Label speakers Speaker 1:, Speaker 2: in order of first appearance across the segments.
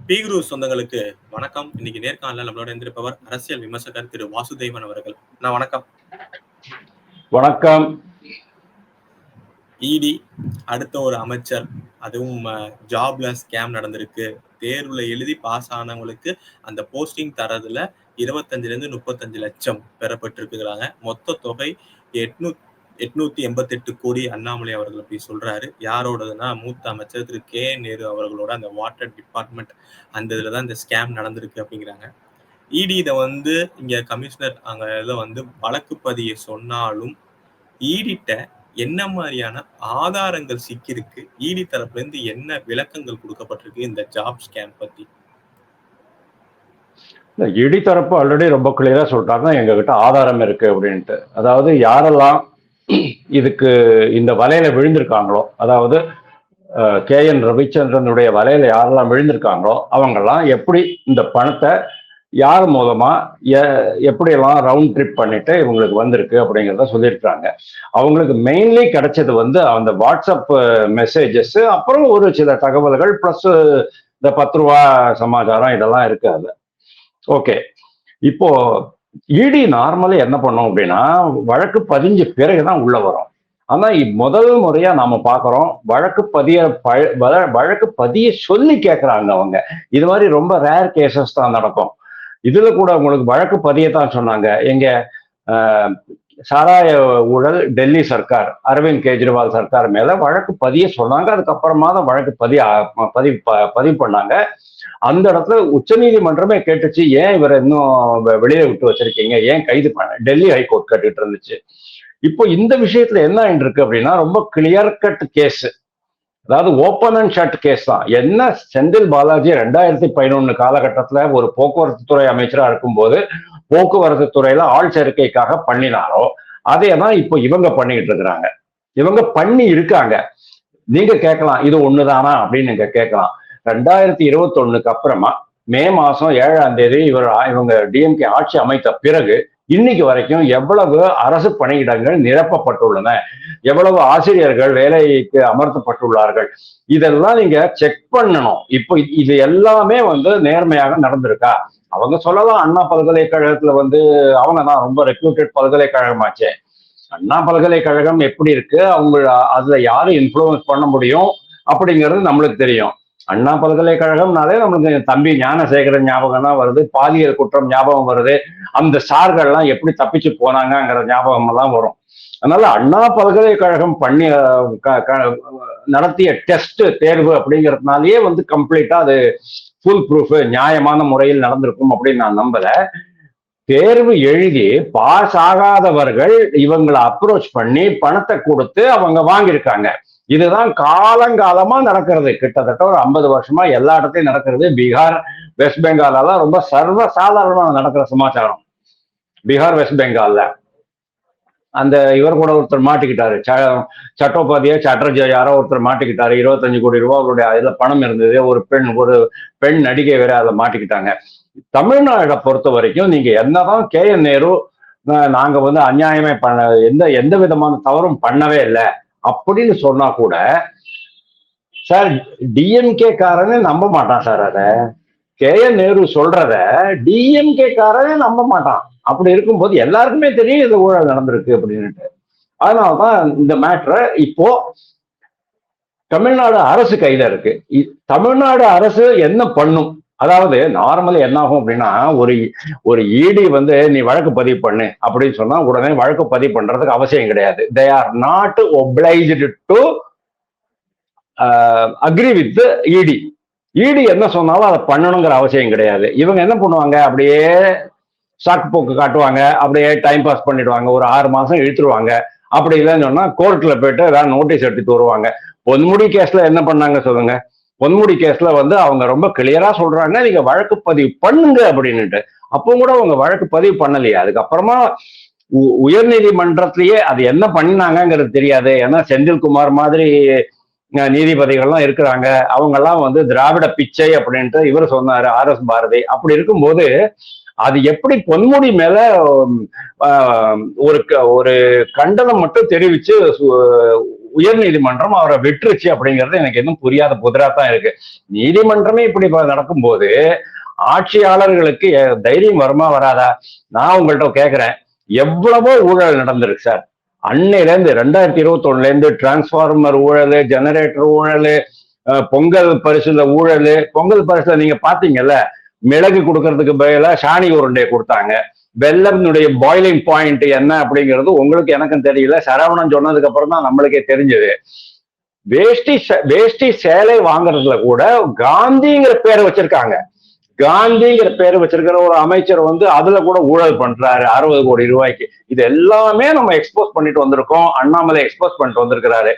Speaker 1: பீக்ரூ சொந்தங்களுக்கு வணக்கம். இன்னைக்கு நேர்காணல நம்மளோட இருந்திருப்பவர் அரசியல் விமர்சகர் திரு வாசுதேவன் அவர்கள். வணக்கம்.
Speaker 2: வணக்கம்.
Speaker 1: இடி அடுத்த ஒரு அமைச்சர், அதுவும் ஜாப்ல ஸ்கேம் நடந்திருக்கு. தேர்வுல எழுதி பாஸ் ஆனவங்களுக்கு அந்த போஸ்டிங் தரதுல 25 லட்சம் பெறப்பட்டிருக்குறாங்க. மொத்த தொகை 888 கோடி அண்ணாமலை அவர்கள் அப்படி சொல்றாரு. யாரோடதுன்னா மூத்த அமைச்சர் திரு கே நேரு அவர்களோட அந்த வாட்டர் டிபார்ட்மெண்ட் அந்த இதுலதான் இந்த ஸ்கேம் நடந்திருக்கு அப்படிங்கிறாங்க. இடி இதை இங்க கமிஷனர் அங்க இதை வழக்கு பதிய சொன்னாலும் ஈடிட்ட என்ன மாதிரியான ஆதாரங்கள் சிக்கிருக்கு, இடி தரப்புல இருந்து என்ன விளக்கங்கள் கொடுக்கப்பட்டிருக்கு இந்த ஜாப் ஸ்கேம் பத்தி?
Speaker 2: இடி தரப்பு ஆல்ரெடி ரொம்ப கிளியரா சொல்றாங்க, எங்ககிட்ட ஆதாரம் இருக்கு அப்படின்ட்டு. அதாவது யாரெல்லாம் இதுக்கு இந்த வலையில விழுந்திருக்காங்களோ, அதாவது KN ரவிச்சந்திரனுடைய வலையில யாரெல்லாம் விழுந்திருக்காங்களோ அவங்கெல்லாம் எப்படி இந்த பணத்தை யார் மூலமா எப்படியெல்லாம் ரவுண்ட் ட்ரிப் பண்ணிட்டு இவங்களுக்கு வந்திருக்கு அப்படிங்கிறத சொல்லியிருக்காங்க. அவங்களுக்கு மெயின்லி கிடைச்சது அந்த வாட்ஸ்அப் மெசேஜஸ், அப்புறம் ஒரு சில தகவல்கள், பிளஸ் இந்த 10 ரூபா சமாச்சாரம் இதெல்லாம் இருக்கு. அது ஓகே. இப்போ இடி நார்மலி என்ன பண்ணோம் அப்படின்னா, வழக்கு பதிஞ்ச பிறகுதான் உள்ள வரும். ஆனா முதல் முறையா நாம பாக்குறோம் வழக்கு பதிய சொல்லி கேட்கறாங்க அவங்க. இது மாதிரி ரொம்ப ரேர் கேசஸ் தான் நடக்கும். இதுல கூட உங்களுக்கு வழக்கு பதியத்தான் சொன்னாங்க. எங்க சாராய ஊழல் டெல்லி சர்க்கார், அரவிந்த் கெஜ்ரிவால் சர்க்கார் மேல வழக்கு பதிய சொன்னாங்க. அதுக்கப்புறமா தான் வழக்கு பதிவு பண்ணாங்க. அந்த இடத்துல உச்ச நீதிமன்றமே கேட்டுச்சு, ஏன் இவரை இன்னும் வெளியே விட்டு வச்சிருக்கீங்க, ஏன் கைது பண்ண, டெல்லி ஹைகோர்ட் கேட்டுட்டு இருந்துச்சு. இப்போ இந்த விஷயத்துல என்ன இருக்கு அப்படின்னா, ரொம்ப கிளியர் கட் கேஸ், அதாவது ஓப்பன் அண்ட் ஷட் கேஸ் தான். என்ன செந்தில் பாலாஜி 2011 காலகட்டத்துல ஒரு போக்குவரத்து துறை அமைச்சரா இருக்கும்போது போக்குவரத்து துறையில ஆள் சேர்க்கைக்காக பண்ணினாரோ அதே தான் இப்போ இவங்க பண்ணிட்டு இருக்கிறாங்க. இவங்க பண்ணி இருக்காங்க. நீங்க கேட்கலாம், இது ஒண்ணுதானா அப்படின்னு நீங்க கேட்கலாம். 2021 அப்புறமா மே மாசம் 7ஆம் தேதி இவங்க டிஎம்கே ஆட்சி அமைத்த பிறகு இன்னைக்கு வரைக்கும் எவ்வளவு அரசு பணியிடங்கள் நிரப்பப்பட்டுள்ளன, எவ்வளவு ஆசிரியர்கள் வேலைக்கு அமர்த்தப்பட்டுள்ளார்கள், இதெல்லாம் நீங்க செக் பண்ணணும். இப்போ இது எல்லாமே நேர்மையாக நடந்திருக்கா? அவங்க சொல்லலாம், அண்ணா பல்கலைக்கழகத்துல அவங்க தான் ரொம்ப ரெப்யூட்டட் பல்கலைக்கழகமாச்சே. அண்ணா பல்கலைக்கழகம் எப்படி இருக்கு, அவங்க அதுல யாரு இன்ஃப்ளூயன்ஸ் பண்ண முடியும் அப்படிங்கிறது நம்மளுக்கு தெரியும். அண்ணா பல்கலைக்கழகம்னாலே நம்மளுக்கு தம்பி ஞானசேகரன் ஞாபகம் தான் வருது, பாலியல் குற்றம் ஞாபகம் வருது, அந்த சார்கள்லாம் எப்படி தப்பிச்சு போனாங்கிற ஞாபகம் எல்லாம் வரும். அதனால அண்ணா பல்கலைக்கழகம் நடத்திய டெஸ்ட் தேர்வு அப்படிங்கிறதுனாலயே கம்ப்ளீட்டா அது ஃபுல் ப்ரூஃப் நியாயமான முறையில் நடந்திருக்கும் அப்படின்னு நான் நம்பல. தேர்வு எழுதி பாஸ் ஆகாதவர்கள் இவங்களை அப்ரோச் பண்ணி பணத்தை கொடுத்து அவங்க வாங்கியிருக்காங்க. இதுதான் காலங்காலமா நடக்கிறது. கிட்டத்தட்ட ஒரு 50 வருஷமா எல்லா இடத்தையும் நடக்கிறது. பீகார், வெஸ்ட் பெங்காலெல்லாம் ரொம்ப சர்வசாதாரணமா நடக்கிற சமாச்சாரம். பீகார், வெஸ்ட் பெங்கால்ல அந்த இவர் கூட ஒருத்தர் மாட்டிக்கிட்டாரு, சட்டோபாத்தியா சாட்டர்ஜி யாரோ ஒருத்தர் மாட்டிக்கிட்டாரு. 25 கோடி ரூபாய் அவருடைய அதுல பணம் இருந்தது. ஒரு பெண் நடிகை வேற அதுல மாட்டிக்கிட்டாங்க. தமிழ்நாடை பொறுத்த வரைக்கும் நீங்க என்னதான் KN நேரு நாங்க அநியாயமே எந்த விதமான தவறும் பண்ணவே இல்லை அப்படின்னு சொன்னா கூட சார், டிஎம்கே காரனே நம்ப மாட்டான் சார். அத KN நேரு சொல்றத டிஎம்கே காரனே நம்ப மாட்டான். அப்படி இருக்கும்போது எல்லாருக்குமே தெரியும் இது ஊழல் நடந்திருக்கு அப்படின்னுட்டு. அதனாலதான் இந்த மேட்டரை இப்போ தமிழ்நாடு அரசு கையில இருக்கு. தமிழ்நாடு அரசு என்ன பண்ணும்? அதாவது நார்மலி என்ன ஆகும் அப்படின்னா, ஒரு இடி நீ வழக்கு பதிவு பண்ணு அப்படின்னு சொன்னா உடனே வழக்கு பதிவு பண்றதுக்கு அவசியம் கிடையாது. They are not obliged to agree with it. It என்ன சொன்னாலும் அதை பண்ணணுங்கிற அவசியம் கிடையாது. இவங்க என்ன பண்ணுவாங்க, அப்படியே சாக்கு போக்கு காட்டுவாங்க, அப்படியே டைம் பாஸ் பண்ணிடுவாங்க, ஒரு 6 மாசம் இழுத்துருவாங்க. அப்படி இல்லைன்னு சொன்னா கோர்ட்ல போயிட்டு ஏதாவது நோட்டீஸ் எடுத்துட்டு வருவாங்க. பொன்முடி கேஸ்ல என்ன பண்ணாங்க சொல்லுங்க? பொன்முடி கேஸ்ல அவங்க ரொம்ப கிளியரா சொல்றாங்க, நீங்க வழக்கு பதிவு பண்ணுங்க அப்படின்னுட்டு. அப்போ கூட அவங்க வழக்கு பதிவு பண்ணலையே. அதுக்கப்புறமா உயர் நீதிமன்றத்திலேயே அது என்ன பண்ணினாங்கிறது தெரியாது. ஏன்னா செந்தில்குமார் மாதிரி நீதிபதிகள்லாம் இருக்கிறாங்க. அவங்க எல்லாம் திராவிட பிச்சை அப்படின்ட்டு இவர் சொன்னாரு, RS பாரதி. அப்படி இருக்கும்போது அது எப்படி பொன்முடி மேல ஒரு கண்டனம் மட்டும் தெரிவிச்சு உயர் நீதிமன்றம் அவரை விட்டுருச்சு அப்படிங்கிறது எனக்கு இன்னும் புரியாத புதிரா தான் இருக்கு. நீதிமன்றமே இப்படி நடக்கும்போது ஆட்சியாளர்களுக்கு தைரியம் வருமா வராதா? நான் உங்கள்கிட்ட கேட்கிறேன், எவ்வளவோ ஊழல் நடந்திருக்கு சார். அன்னையில இருந்து 2021 இருந்து டிரான்ஸ்பார்மர் ஊழல், ஜெனரேட்டர் ஊழல், பொங்கல் பரிசுல ஊழல். பொங்கல் பரிசுல நீங்க பாத்தீங்கல்ல, மிளகு கொடுக்கறதுக்கு பதிலா சாணி உருண்டை கொடுத்தாங்க. வெள்ளத்தினுடைய பாய்லிங் பாயிண்ட் என்ன அப்படிங்கிறது உங்களுக்கு எனக்கும் தெரியல. சரவணன் சொன்னதுக்கு அப்புறம் தான் நம்மளுக்கே தெரிஞ்சது. வேஷ்டி சேலை வாங்குறதுல கூட காந்திங்கிற பேரை வச்சிருக்காங்க. காந்திங்கிற பேரை வச்சிருக்கிற ஒரு அமைச்சர் அதுல கூட ஊழல் பண்றாரு 60 கோடி ரூபாய்க்கு. இது எல்லாமே நம்ம எக்ஸ்போஸ் பண்ணிட்டு வந்திருக்கோம். அண்ணாமலை எக்ஸ்போஸ் பண்ணிட்டு வந்திருக்கிறாரு.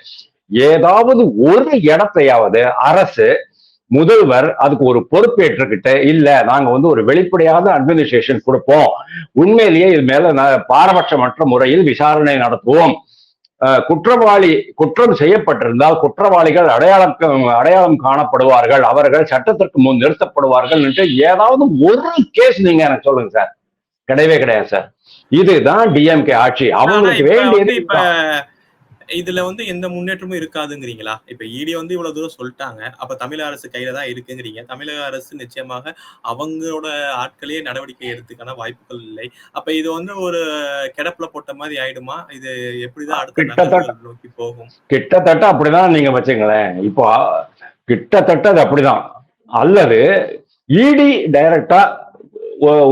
Speaker 2: ஏதாவது ஒரு இடத்தையாவது அரசு முதல்வர் அதுக்கு ஒரு பொறுப்பேற்றுக்கிட்ட இல்ல, நாங்க ஒரு வெளிப்படையான அட்மினிஸ்ட்ரேஷன் கொடுப்போம், உண்மையிலேயே இது மேல பாரபட்சமற்ற முறையில் விசாரணை நடத்துவோம், குற்றம் செய்யப்பட்டிருந்தால் குற்றவாளிகள் அடையாளம் காணப்படுவார்கள், அவர்கள் சட்டத்திற்கு முன் நிறுத்தப்படுவார்கள் என்று ஏதாவது ஒரு கேஸ் நீங்க எனக்கு சொல்லுங்க சார். கிடையவே கிடையாது சார். இதுதான் டிஎம்கே ஆட்சி. அவங்களுக்கு வேண்டியது
Speaker 1: இதுல எந்த முன்னேற்றமும் இருக்காதுங்கிறீங்களா? இப்ப இடி இவ்வளவு தூரம் சொல்லிட்டாங்க, அப்ப தமிழக அரசு கையில தான் இருக்குங்கிறீங்க. தமிழக அரசு நிச்சயமாக அவங்களோட ஆட்களே நடவடிக்கை எடுத்துக்கான வாய்ப்புகள் இல்லை. அப்ப இது ஒரு கிடப்புல போட்ட மாதிரி ஆயிடுமா? இது எப்படிதான் அடுத்த நோக்கி போகும்?
Speaker 2: கிட்டத்தட்ட அப்படிதான் நீங்க வச்சுங்களேன். இப்போ கிட்டத்தட்ட அது அப்படிதான். அல்லது இடி டைரக்டா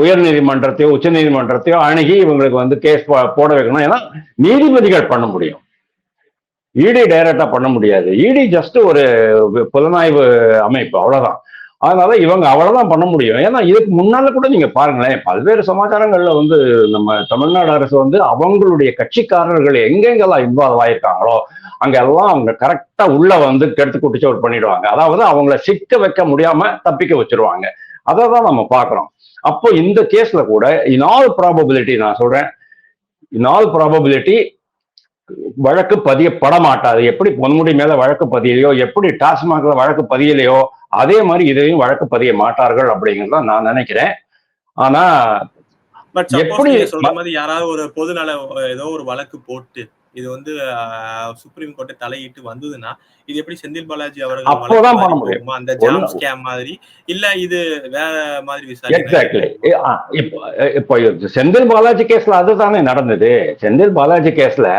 Speaker 2: உயர் நீதிமன்றத்தையோ உச்ச நீதிமன்றத்தையோ அணுகி இவங்களுக்கு கேஸ் போட வைக்கணும். ஏன்னா நீதிபதிகள் பண்ண முடியும், இடி டைரக்டா பண்ண முடியாது. இடி ஜஸ்ட் ஒரு புலனாய்வு அமைப்பு, அவ்வளவுதான். அதனால இவங்க அவ்வளவுதான் பண்ண முடியும். ஏன்னா இதுக்கு முன்னால கூட நீங்க பாருங்களேன், பல்வேறு சமாச்சாரங்கள்ல நம்ம தமிழ்நாடு அரசு அவங்களுடைய கட்சிக்காரர்கள் எங்கெங்கெல்லாம் இன்வால்வ் ஆயிருக்காங்களோ அங்கெல்லாம் அவங்க கரெக்டா உள்ள கெடுத்து குட்டிச்சோர் பண்ணிடுவாங்க. அதாவது அவங்கள சிக்க வைக்க முடியாம தப்பிக்க வச்சிருவாங்க. அதை தான் நம்ம பாக்குறோம். அப்போ இந்த கேஸ்ல கூட இன் ஆல் ப்ராபபிலிட்டி, நான் சொல்றேன், இன் ஆல் ப்ராபபிலிட்டி வழக்கு பதியப்பட மாட்டாது. எப்படி பொன்முடி மேல வழக்கு பதியலையோ, எப்படி டாஸ்மாக்ல வழக்கு பதியலையோ, அதே மாதிரி இதையும் வழக்கு பதிய மாட்டார்கள் அப்படிங்கிறத நான் நினைக்கிறேன். ஆனா
Speaker 1: எப்படி சொல்ற மாதிரி யாராவது ஒரு பொதுநல ஏதோ ஒரு வழக்கு போட்டு இது சுப்ரீம் கோர்ட்டை தலையிட்டு வந்ததுன்னா இது எப்படி செந்தில் பாலாஜி அவர்கள்
Speaker 2: அப்போதான் பண்ண முடியும்.
Speaker 1: அந்த ஜாம் ஸ்கேம் மாதிரி இல்ல இது வேற மாதிரி விசாரணை?
Speaker 2: எக்ஸாக்ட்லி. இப்போ செந்தில் பாலாஜி கேஸ்ல அதுதானே நடந்தது. செந்தில் பாலாஜி கேஸ்ல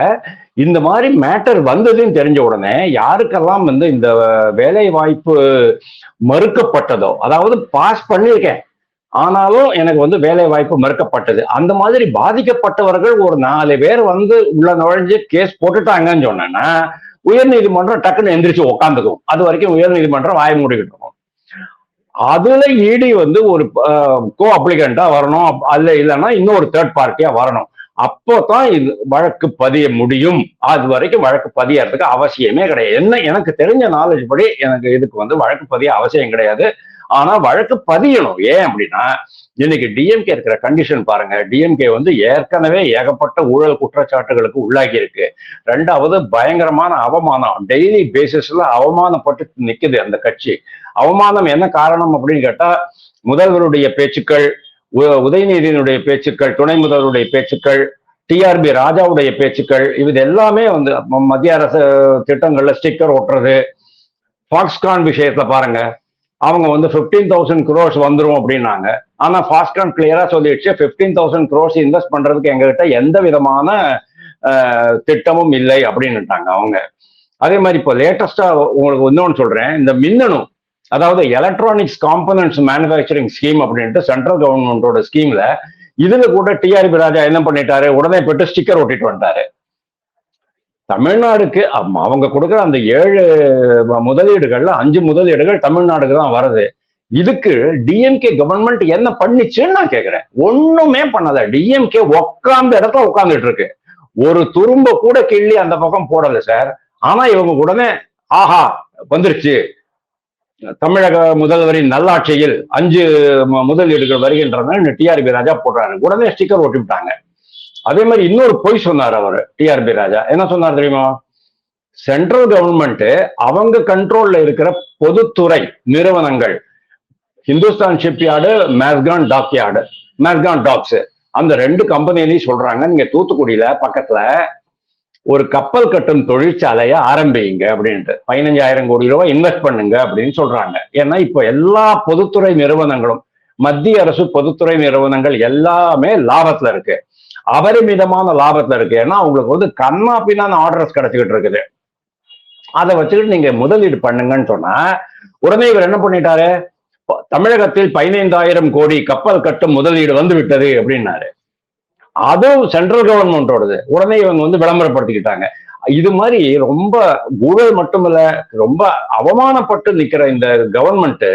Speaker 2: இந்த மாதிரி மேட்டர் வந்ததுன்னு தெரிஞ்ச உடனே யாருக்கெல்லாம் இந்த வேலை வாய்ப்பு மறுக்கப்பட்டதோ, அதாவது பாஸ் பண்ணியிருக்கேன் ஆனாலும் எனக்கு வேலை வாய்ப்பு மறுக்கப்பட்டது, அந்த மாதிரி பாதிக்கப்பட்டவர்கள் ஒரு 4 பேர் உள்ள நுழைஞ்சு கேஸ் போட்டுட்டாங்கன்னு சொன்னா உயர் நீதிமன்றம் டக்குன்னு எந்திரிச்சு உட்காந்துக்கும். அது வரைக்கும் உயர் நீதிமன்றம் வாய மூடிக்கிட்டு இருக்கும். அதுல இடி ஒரு கோ அப்ளிகண்டா வரணும், அதுல இல்லைன்னா இன்னொரு தேர்ட் பார்ட்டியா வரணும். அப்போதான் இது வழக்கு பதிய முடியும். அது வரைக்கும் வழக்கு பதியறதுக்கு அவசியமே கிடையாது. என்ன எனக்கு தெரிஞ்ச நாலேஜ் படி எனக்கு இதுக்கு வழக்கு பதிய அவசியம் கிடையாது. ஆனா வழக்கு பதியணும். ஏன் அப்படின்னா இன்னைக்கு டிஎம்கே இருக்கிற கண்டிஷன் பாருங்க. டிஎம்கே ஏற்கனவே ஏகப்பட்ட ஊழல் குற்றச்சாட்டுகளுக்கு உள்ளாகி இருக்கு. 2வது பயங்கரமான அவமானம், டெய்லி பேசிஸ்ல அவமானப்பட்டு நிக்குது அந்த கட்சி. அவமானம் என்ன காரணம் அப்படின்னு கேட்டா, முதல்வருடைய பேச்சுக்கள், உதயநிதியினுடைய பேச்சுக்கள், துணை முதல்வருடைய பேச்சுக்கள், டிஆர்பி ராஜாவுடைய பேச்சுக்கள், இது எல்லாமே மத்திய அரசு திட்டங்கள்ல ஸ்டிக்கர் ஒட்டுறது. ஃபாக்ஸ்கான் விஷயத்துல பாருங்க, அவங்க 15,000 crores வந்துரும் அப்படின்னாங்க. ஆனா ஃபாஸ்ட்கான் கிளியரா சொல்லிடுச்சு 15,000 crores இன்வெஸ்ட் பண்றதுக்கு எங்ககிட்ட எந்த விதமான திட்டமும் இல்லை அப்படின்னுட்டாங்க அவங்க. அதே மாதிரி இப்போ லேட்டஸ்டா உங்களுக்கு இன்னொன்னு சொல்றேன், இந்த மின்னணு, அதாவது எலக்ட்ரானிக்ஸ் காம்பனன்ட்ஸ் மேனுஃபேக்சரிங் ஸ்கீம் அப்படின்ட்டு சென்ட்ரல் கவர்மெண்டோட ஸ்கீம்ல இதுல கூட டிஆர்பி ராஜா என்ன பண்ணிட்டாரு, உடனே போயிட்டு ஸ்டிக்கர் ஒட்டிட்டு வந்துட்டாரு. தமிழ்நாடுக்கு அவங்க கொடுக்குற அந்த 7 முதலீடுகள்ல 5 முதலீடுகள் தமிழ்நாடுக்கு தான் வருது. இதுக்கு டிஎம்கே கவர்மெண்ட் என்ன பண்ணிச்சுன்னு நான் கேட்கிறேன். ஒண்ணுமே பண்ணல. டிஎம்கே உட்கார்ந்த இடத்துல உட்கார்ந்துட்டு இருக்கு. ஒரு துரும்ப கூட கிள்ளி அந்த பக்கம் போடல சார். ஆனா இவங்க உடனே ஆஹா வந்துருச்சு, தமிழக முதல்வரின் நல்லாட்சியில் 5 முதலீடுகள் வருகின்றன டிஆர்பி ராஜா போடுறாரு. உடனே ஸ்டிக்கர் ஒட்டி விட்டாங்க. அதே மாதிரி இன்னொரு பொய் சொன்னார் அவர் டிஆர்பி ராஜா. என்ன சொன்னார் தெரியுமா? சென்ட்ரல் கவர்மெண்ட் அவங்க கண்ட்ரோல்ல இருக்கிற பொதுத்துறை நிறுவனங்கள், ஹிந்துஸ்தான் ஷிப்யார்டு, மேஸ்கான் டாக்யார்டு, மேஸ்கான் டாக்ஸ், அந்த 2 கம்பெனிலையும் சொல்றாங்க, நீங்க தூத்துக்குடியில பக்கத்துல ஒரு கப்பல் கட்டும் தொழிற்சாலையை ஆரம்பிங்க அப்படின்ட்டு 15,000 கோடி ரூபாய் இன்வெஸ்ட் பண்ணுங்க அப்படின்னு சொல்றாங்க. ஏன்னா இப்ப எல்லா பொதுத்துறை நிறுவனங்களும், மத்திய அரசு பொதுத்துறை நிறுவனங்கள் எல்லாமே லாபத்துல இருக்கு, அபரிமிதமான லாபத்துல இருக்கு. ஏன்னா அவங்களுக்கு வந்து கண்ணாப்பின்னான ஆர்டர்ஸ் கிடைச்சிக்கிட்டு இருக்குது. அதை வச்சுக்கிட்டு நீங்க முதலீடு பண்ணுங்கன்னு சொன்னா உடனே இவர் என்ன பண்ணிட்டாரு, தமிழகத்தில் 15,000 கோடி கப்பல் கட்டும் முதலீடு வந்து விட்டது அப்படின்னாரு. அதுவும் சென்ட்ரல் கவர்மெண்டோடது. உடனே இவங்க வந்து விளம்பரப்படுத்திக்கிட்டாங்க. இது மாதிரி ரொம்ப ஊழல் மட்டுமில்ல, ரொம்ப அவமானப்பட்டு நிக்கிற இந்த கவர்மெண்ட்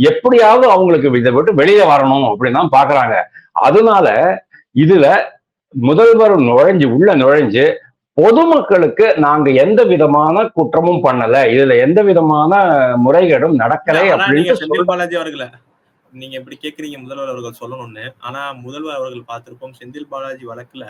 Speaker 2: எப்படியாவது அவங்களுக்கு இதை விட்டு வெளியே வரணும் அப்படின்னு தான் பாக்குறாங்க. அதனால இதுல முதல்வர் உள்ள நுழைஞ்சு பொதுமக்களுக்கு நாங்க எந்த விதமான குற்றமும் பண்ணல, இதுல எந்த விதமான முறைகேடும் நடக்கலை அப்படின்னு
Speaker 1: செந்தில் பாலாஜி அவர்களை நீங்க எப்படி கேக்குறீங்க முதல்வர் அவர்கள் சொல்லணும்னு. ஆனா முதல்வர் அவர்கள் பார்த்திருப்போம், செந்தில் பாலாஜி வழக்குல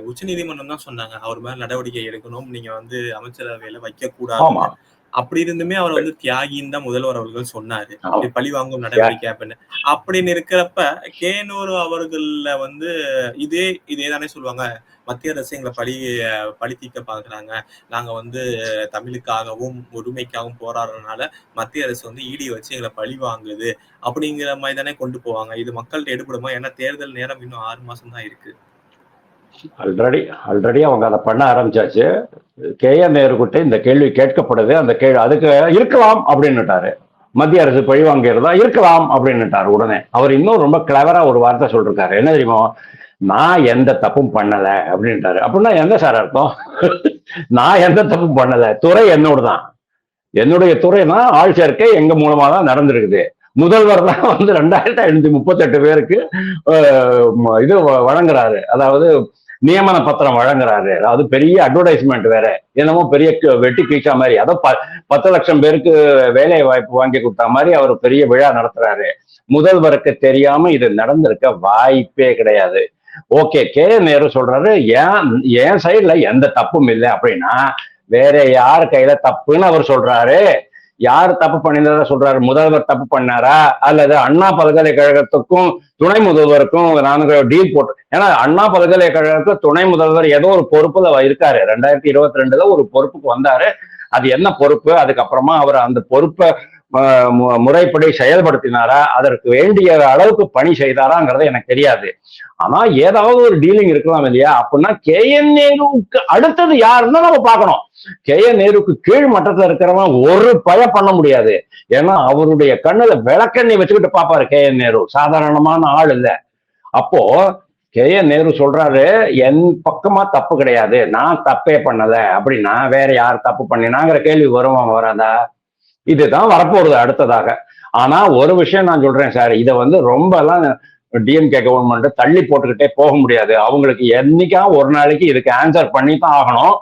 Speaker 1: உச்ச நீதிமன்றம் தான் சொன்னாங்க அவர் மேல நடவடிக்கை எடுக்கணும், நீங்க வந்து அமைச்சரவையில வைக்க கூடாது. அப்படி இருந்துமே அவர் வந்து தியாகின்னு தான் முதல்வர் அவர்கள் சொன்னாரு, பழி வாங்கும் நடவடிக்கை அப்படின்னு. அப்படின்னு இருக்கிறப்ப கேனூர் அவர்கள வந்து இதே தானே சொல்லுவாங்க, மத்திய அரசு எங்களை பழி தீர்க்க பாக்குறாங்க, நாங்க வந்து தமிழுக்காகவும் உரிமைக்காகவும் போராடுறதுனால மத்திய அரசு வந்து இடி வச்சு எங்களை பழி வாங்குது அப்படிங்கிற மாதிரி தானே கொண்டு போவாங்க. இது மக்கள்கிட்ட எடுபடுமா? ஏன்னா தேர்தல் நேரம் இன்னும் 6 மாசம் தான் இருக்கு.
Speaker 2: ஆல்ரெடி அவங்க அதை பண்ண ஆரம்பிச்சாச்சு. KN நேரு கிட்ட இந்த கேள்வி கேட்கப்படுது. அந்த கேள்வி அதுக்கு இருக்கலாம் அப்படின்னுட்டாரு, மத்திய அரசு பழி வாங்கிறதா இருக்கலாம் அப்படின்னுட்டாரு. உடனே அவர் இன்னும் ரொம்ப கிளவரா ஒரு வார்த்தை சொல்றாரு, என்ன தெரியுமா, நான் எந்த தப்பும் பண்ணல அப்படின்ட்டாரு. அப்படின்னா என்ன சார் அர்த்தம்? நான் எந்த தப்பும் பண்ணல, துறை என்னோட தான், என்னுடைய துறைனா ஆள் சேர்க்கை எங்க மூலமா தான் நடந்திருக்குது. முதல்வர் தான் வந்து 2,538 பேருக்கு இது வழங்குறாரு, அதாவது நியமன பத்திரம் வழங்குறாரு. அதாவது பெரிய அட்வர்டைஸ்மெண்ட் வேற, என்னமோ பெரிய வெட்டி கிழிச்சா மாதிரி, அதோ 10 லட்சம் பேருக்கு வேலை வாய்ப்பு வாங்கி கொடுத்த மாதிரி அவர் பெரிய விழா நடத்துறாரு. முதல்வருக்கு தெரியாம இது நடந்திருக்க வாய்ப்பே கிடையாது. ஓகே, KN நேரு சொல்றாரு என் சைட்ல எந்த தப்பும் இல்லை அப்படின்னா வேற யார் கையில தப்புன்னு அவர் சொல்றாரு. யார் தப்பு பண்ணினதா சொல்றாரு? முதல்வர் தப்பு பண்ணாரா, அல்லது அண்ணா பல்கலைக்கழகத்துக்கும் துணை முதல்வருக்கும் நானுங்க டீல் போட்டு? ஏன்னா அண்ணா பல்கலைக்கழகத்துக்கு துணை முதல்வர் ஏதோ ஒரு பொறுப்புல இருக்காரு, 2022 ஒரு பொறுப்புக்கு வந்தாரு. அது என்ன பொறுப்பு, அதுக்கப்புறமா அவர் அந்த பொறுப்பை முறைப்படி செயல்படுத்தினாரா, அதற்கு வேண்டிய அளவுக்கு பணி செய்தாராங்கிறது எனக்கு தெரியாது. ஆனா ஏதாவது ஒரு டீலிங் இருக்கலாம் இல்லையா? அப்படின்னா KN நேருவுக்கு அடுத்தது யாருன்னு நம்ம பார்க்கணும். KN நேருக்கு கீழ் மட்டத்துல இருக்கிறவன் ஒரு பய பண்ண முடியாது. ஏன்னா அவருடைய கண்ணுல விளக்கெண்ணெய் வச்சுக்கிட்டு பாப்பாரு KN நேரு, சாதாரணமான ஆள் இல்ல. அப்போ KN நேரு சொல்றாரு என் பக்கமா தப்பு கிடையாது, நான் தப்பே பண்ணல அப்படின்னா வேற யார் தப்பு பண்ணினாங்கிற கேள்வி வருமா வராதா? இதுதான் வரப்போறது அடுத்ததாக. ஆனா ஒரு விஷயம் நான் சொல்றேன் சார், இதை வந்து ரொம்ப எல்லாம் DMK கவர்மெண்ட் தள்ளி போட்டுக்கிட்டே போக முடியாது. அவங்களுக்கு என்னைக்கா ஒரு நாளைக்கு இதுக்கு ஆன்சர் பண்ணி தான் ஆகணும்.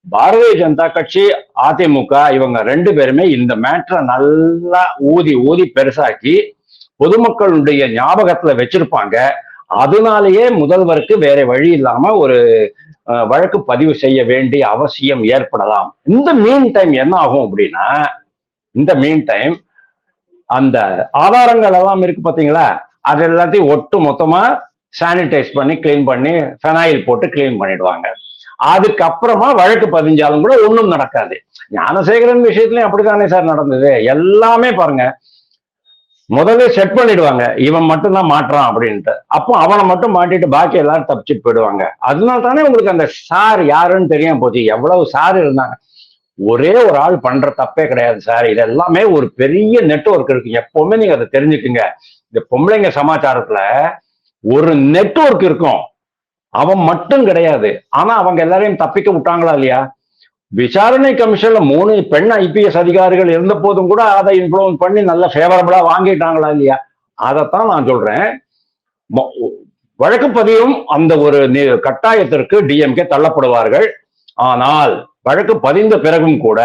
Speaker 2: பாரதிய ஜனதா கட்சி, அதிமுக இவங்க 2 பேருமே இந்த மேட்டரை நல்லா ஊதி பெருசாக்கி பொதுமக்களுடைய ஞாபகத்துல வச்சிருப்பாங்க. அதனாலேயே முதல்வருக்கு வேற வழி இல்லாம ஒரு வழக்கு பதிவு செய்ய வேண்டிய அவசியம் ஏற்படலாம். இந்த மீன் டைம் என்ன ஆகும் அப்படின்னா, இந்த மீன் டைம் அந்த ஆதாரங்கள் எல்லாம் இருக்கு பாத்தீங்களா, அது எல்லாத்தையும் ஒட்டு மொத்தமா சானிடைஸ் பண்ணி கிளீன் பண்ணி ஃபெனாயில் போட்டு கிளீன் பண்ணிடுவாங்க. அதுக்கப்புறமா வழக்கு பதிஞ்சாலும் கூட ஒன்றும் நடக்காது. ஞானசேகரன் விஷயத்துலயும் அப்படித்தானே சார் நடந்தது. எல்லாமே பாருங்க, முதல்ல செட் பண்ணிடுவாங்க, இவன் மட்டும் தான் மாற்றான் அப்படின்ட்டு. அப்போ அவனை மட்டும் மாட்டிட்டு பாக்கி எல்லாரும் தப்பிச்சுட்டு போயிடுவாங்க. அதனால தானே உங்களுக்கு அந்த சார் யாருன்னு தெரியாம போச்சு. எவ்வளவு சார் இருந்தாங்க, ஒரே ஒரு ஆள் பண்ற தப்பே கிடையாது சார். இது எல்லாமே ஒரு பெரிய நெட்வொர்க் இருக்கு. எப்பவுமே நீங்க அதை தெரிஞ்சுக்குங்க. இந்த பொம்பளைங்க சமாச்சாரத்துல ஒரு நெட்வொர்க் இருக்கும், அவன் மட்டும் கிடையாது. ஆனா அவங்க எல்லாரையும் தப்பிக்க விட்டாங்களா இல்லையா? விசாரணை கமிஷன்ல 3 பெண் IPS அதிகாரிகள் இருந்த போதும் கூட அதை இன்ஃப்ளூயன்ஸ் பண்ணி நல்ல ஃபேவரபிளா வாங்கிட்டாங்களா இல்லையா? அதைத்தான் நான் சொல்றேன். வழக்கு பதிவும் அந்த ஒரு கட்டாயத்திற்கு DMK தள்ளப்படுவார்கள். ஆனால் வழக்கு பதிந்த பிறகும் கூட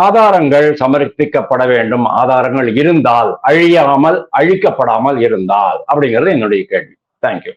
Speaker 2: ஆதாரங்கள் சமர்ப்பிக்கப்பட வேண்டும். ஆதாரங்கள் இருந்தால், அழியாமல் அழிக்கப்படாமல் இருந்தால் அப்படிங்கிறது என்னுடைய கேள்வி. தேங்க்யூ.